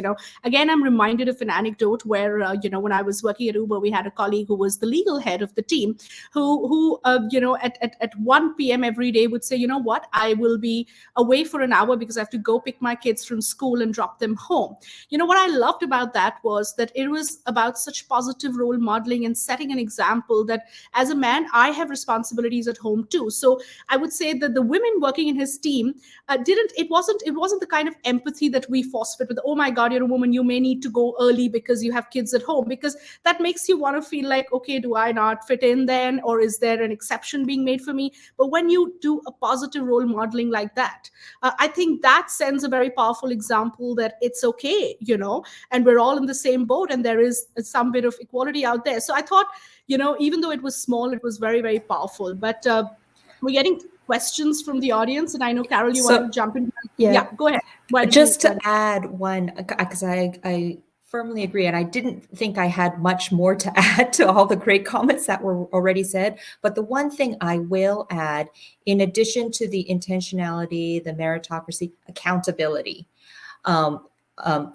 Again, I'm reminded of an anecdote where, when I was working at Uber, we had a colleague who was the legal head of the team, who at 1 p.m. every day would say, you know what, I will be away for an hour because I have to go pick my kids from school and drop them home. What I loved about that was that it was about such positive role modeling and setting an example that as a man, I have responsibilities at home too. So I would say that the women working in his team it wasn't the kind of empathy that we force fit with, oh my God, you're a woman, you may need to go early because you have kids at home, because that makes you want to feel like, okay, do I not fit in then? Or is there an exception being made for me? But when you do a positive role modeling like that, I think that sends a very powerful example that it's okay, and we're all in the same boat, and there is some bit of equality out there. So I thought, even though it was small, it was very, very powerful. But we're getting questions from the audience, and I know, Carol, you want to jump in. Yeah, go ahead. Just to add one, because I firmly agree, and I didn't think I had much more to add to all the great comments that were already said. But the one thing I will add, in addition to the intentionality, the meritocracy, accountability.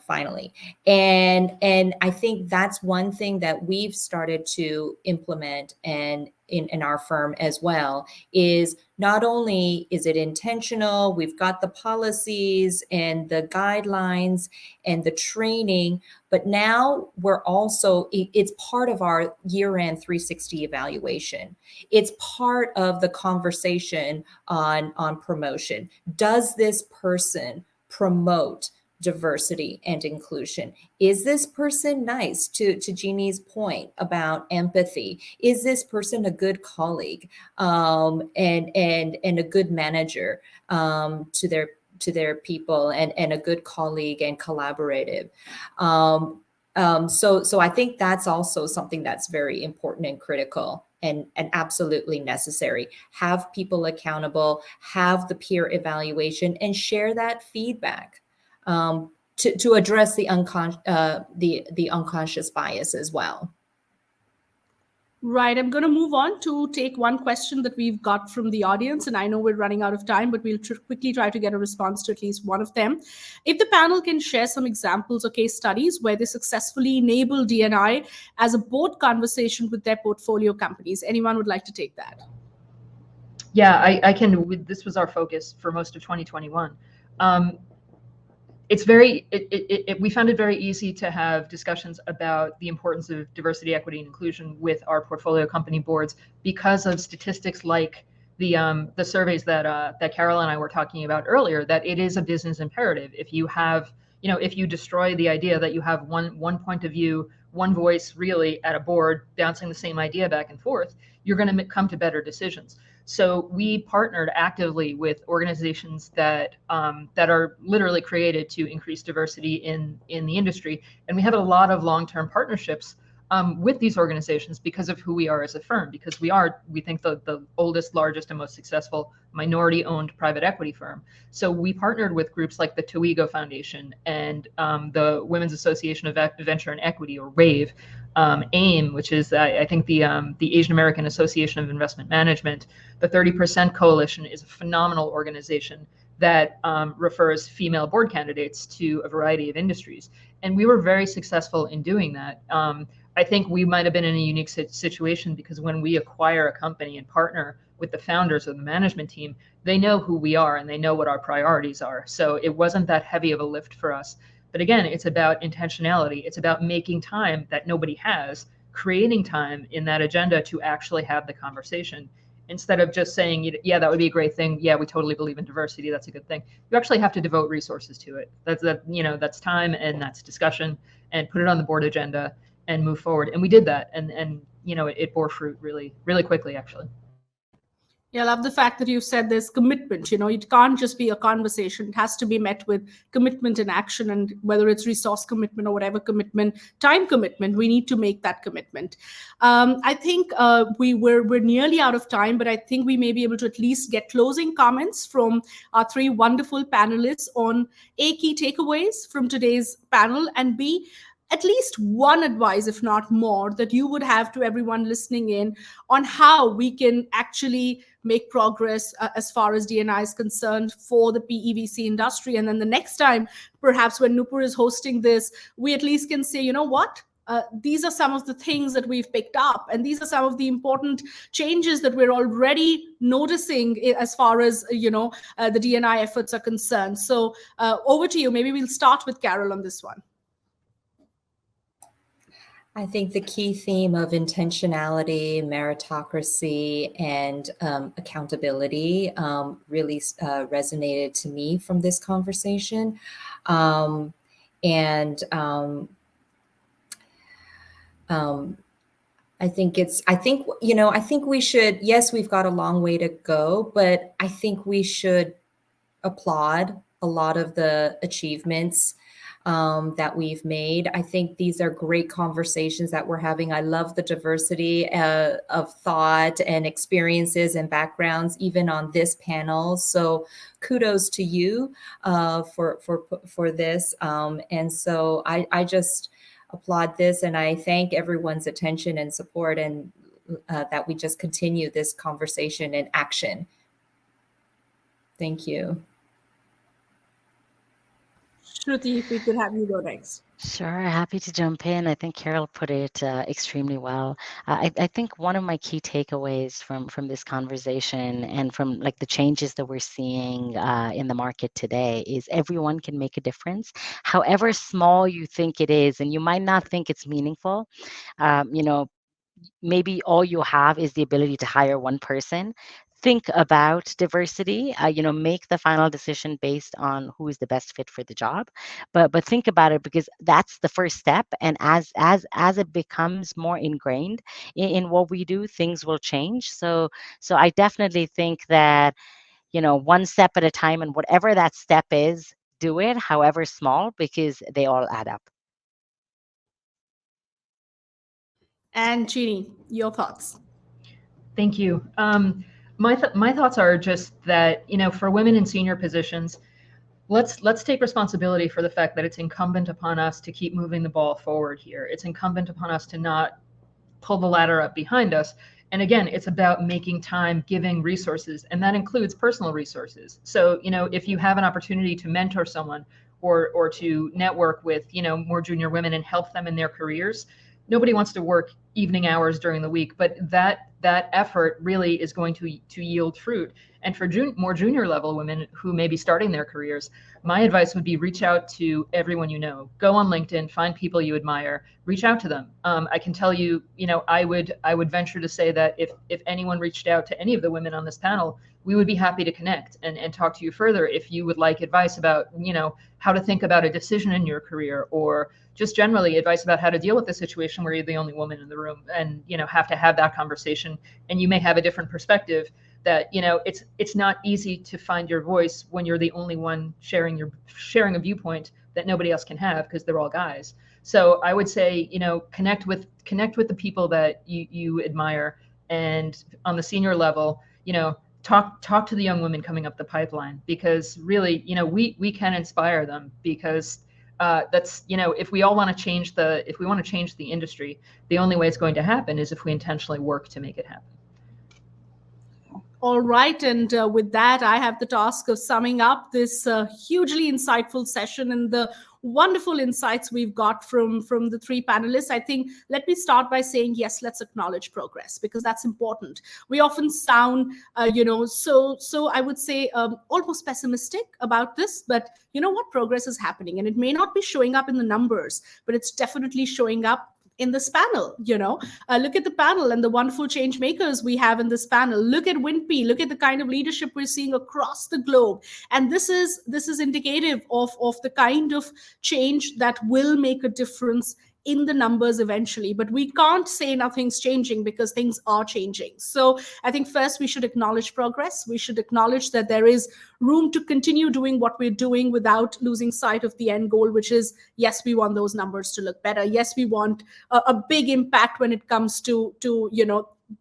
Finally. And I think that's one thing that we've started to implement and in our firm as well, is not only is it intentional, we've got the policies and the guidelines and the training, but now we're also, it's part of our year-end 360 evaluation. It's part of the conversation on promotion. Does this person promote diversity and inclusion? Is this person nice, to Jeannie's point about empathy? Is this person a good colleague and a good manager to their people, and a good colleague and collaborative? So I think that's also something that's very important and critical and absolutely necessary. Have people accountable, have the peer evaluation, and share that feedback. To address the unconscious bias as well. Right. I'm going to move on to take one question that we've got from the audience. And I know we're running out of time, but we'll quickly try to get a response to at least one of them. If the panel can share some examples or case studies where they successfully enable D&I as a board conversation with their portfolio companies. Anyone would like to take that? Yeah, I can. This was our focus for most of 2021. It's we found it very easy to have discussions about the importance of diversity, equity, and inclusion with our portfolio company boards because of statistics like the surveys that Carol and I were talking about earlier, that it is a business imperative. If you have, if you destroy the idea that you have one point of view, one voice really at a board bouncing the same idea back and forth, you're going to come to better decisions. So we partnered actively with organizations that are literally created to increase diversity in the industry, and we have a lot of long-term partnerships with these organizations because of who we are as a firm. Because we think the oldest, largest, and most successful minority-owned private equity firm. So we partnered with groups like the Toego Foundation and the Women's Association of Venture and Equity, or WAVE. AIM, which is I think the Asian American Association of Investment Management. The 30% Coalition is a phenomenal organization that refers female board candidates to a variety of industries, and we were very successful in doing that. I think we might have been in a unique situation because when we acquire a company and partner with the founders or the management team, they know who we are and they know what our priorities are. So it wasn't that heavy of a lift for us. But again, it's about intentionality. It's about making time that nobody has, creating time in that agenda to actually have the conversation, instead of just saying, yeah, that would be a great thing. Yeah, we totally believe in diversity. That's a good thing. You actually have to devote resources to it. That's time and that's discussion, and put it on the board agenda and move forward. And we did that. And it bore fruit really, really quickly, actually. Yeah, I love the fact that you said there's commitment. It can't just be a conversation. It has to be met with commitment and action. And whether it's resource commitment or whatever commitment, time commitment, we need to make that commitment. I think we're nearly out of time, but I think we may be able to at least get closing comments from our three wonderful panelists on A, key takeaways from today's panel, and B, at least one advice, if not more, that you would have to everyone listening in on how we can actually make progress as far as D&I is concerned for the PEVC industry. And then the next time, perhaps when Nupur is hosting this, we at least can say, you know what? These are some of the things that we've picked up, and these are some of the important changes that we're already noticing as far as the D&I efforts are concerned. So over to you. Maybe we'll start with Carol on this one. I think the key theme of intentionality, meritocracy, and accountability really resonated to me from this conversation. I think we should, yes, we've got a long way to go, but I think we should applaud a lot of the achievements that we've made. I think these are great conversations that we're having. I love the diversity of thought and experiences and backgrounds, even on this panel. So kudos to you for this. And so I just applaud this, and I thank everyone's attention and support, and that we just continue this conversation and action. Thank you. Shruti, if we could have you go next. Sure, happy to jump in. I think Carol put it extremely well. I think one of my key takeaways from this conversation and from like the changes that we're seeing in the market today is everyone can make a difference, however small you think it is, and you might not think it's meaningful. Maybe all you have is the ability to hire one person. Think about diversity, make the final decision based on who is the best fit for the job. But think about it, because that's the first step. And as it becomes more ingrained in what we do, things will change. So I definitely think that, one step at a time, and whatever that step is, do it, however small, because they all add up. And Jeannie, your thoughts? Thank you. My thoughts are just that, for women in senior positions, let's take responsibility for the fact that it's incumbent upon us to keep moving the ball forward here. It's incumbent upon us to not pull the ladder up behind us. And again, it's about making time, giving resources, and that includes personal resources. So, if you have an opportunity to mentor someone or to network with, more junior women and help them in their careers, nobody wants to work evening hours during the week, but that effort really is going to yield fruit. And for more junior level women who may be starting their careers, my advice would be reach out to everyone you know. Go on LinkedIn, find people you admire, reach out to them. I can tell you, I would venture to say that if anyone reached out to any of the women on this panel, we would be happy to connect and talk to you further if you would like advice about, how to think about a decision in your career, or just generally advice about how to deal with the situation where you're the only woman in the room and, have to have that conversation. And you may have a different perspective that, it's not easy to find your voice when you're the only one sharing a viewpoint that nobody else can have, because they're all guys. So I would say, connect with the people that you admire, and on the senior level, talk to the young women coming up the pipeline, because really, we can inspire them, because that's, if we want to change the industry, the only way it's going to happen is if we intentionally work to make it happen. All right. And with that, I have the task of summing up this hugely insightful session and the wonderful insights we've got from the three panelists. I think, let me start by saying, yes, let's acknowledge progress, because that's important. We often sound, so I would say almost pessimistic about this, but you know what? Progress is happening, and it may not be showing up in the numbers, but it's definitely showing up in this panel. Look at the panel and the wonderful change makers we have in this panel. Look at WinPE. Look at the kind of leadership we're seeing across the globe. And this is indicative of the kind of change that will make a difference in the numbers eventually, but we can't say nothing's changing because things are changing. So I think first we should acknowledge progress. We should acknowledge that there is room to continue doing what we're doing without losing sight of the end goal, which is, yes, we want those numbers to look better. Yes, we want a big impact when it comes to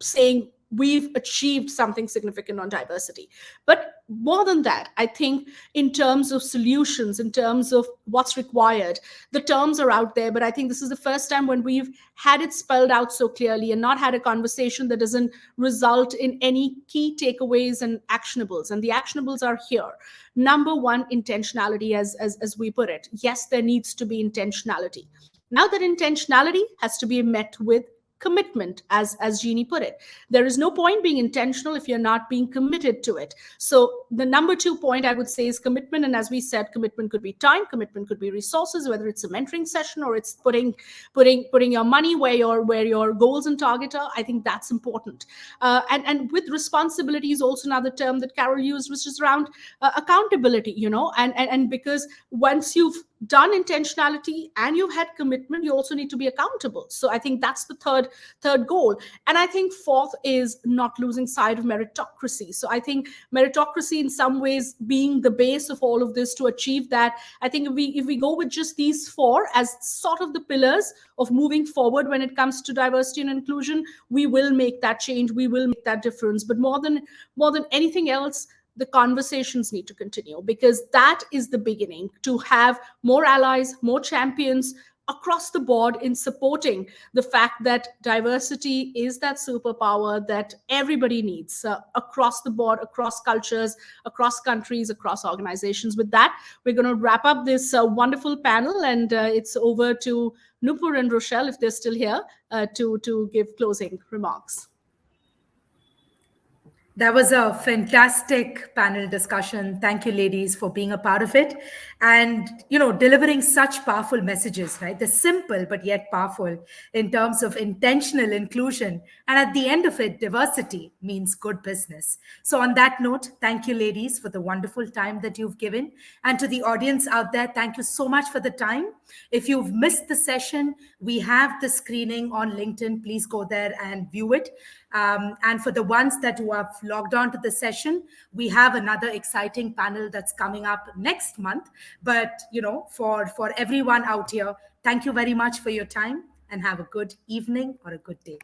saying we've achieved something significant on diversity. But more than that, I think in terms of solutions, in terms of what's required, the terms are out there, but I think this is the first time when we've had it spelled out so clearly and not had a conversation that doesn't result in any key takeaways and actionables. And the actionables are here. Number one, intentionality, as we put it. Yes, there needs to be intentionality. Now that intentionality has to be met with commitment, as Jeannie put it. There is no point being intentional if you're not being committed to it. So the number 2 point I would say is commitment. And as we said, commitment could be time, commitment could be resources, whether it's a mentoring session or it's putting your money where your goals and target are. I think that's important. And with responsibility is also another term that Carol used, which is around accountability, and because once you've done intentionality and you've had commitment, you also need to be accountable. So I think that's the third goal. And I think fourth is not losing sight of meritocracy. So I think meritocracy in some ways being the base of all of this to achieve that. I think if we go with just these 4 as sort of the pillars of moving forward when it comes to diversity and inclusion, we will make that change. We will make that difference. But more than anything else, the conversations need to continue, because that is the beginning to have more allies, more champions across the board in supporting the fact that diversity is that superpower that everybody needs across the board, across cultures, across countries, across organizations. With that, we're going to wrap up this wonderful panel, and it's over to Nupur and Rochelle, if they're still here, to give closing remarks. That was a fantastic panel discussion. Thank you, ladies, for being a part of it and, delivering such powerful messages, right? They're simple, but yet powerful in terms of intentional inclusion. And at the end of it, diversity means good business. So on that note, thank you, ladies, for the wonderful time that you've given. And to the audience out there, thank you so much for the time. If you've missed the session, we have the screening on LinkedIn. Please go there and view it. And for the ones that who have logged on to the session, we have another exciting panel that's coming up next month. But, for everyone out here, thank you very much for your time and have a good evening or a good day.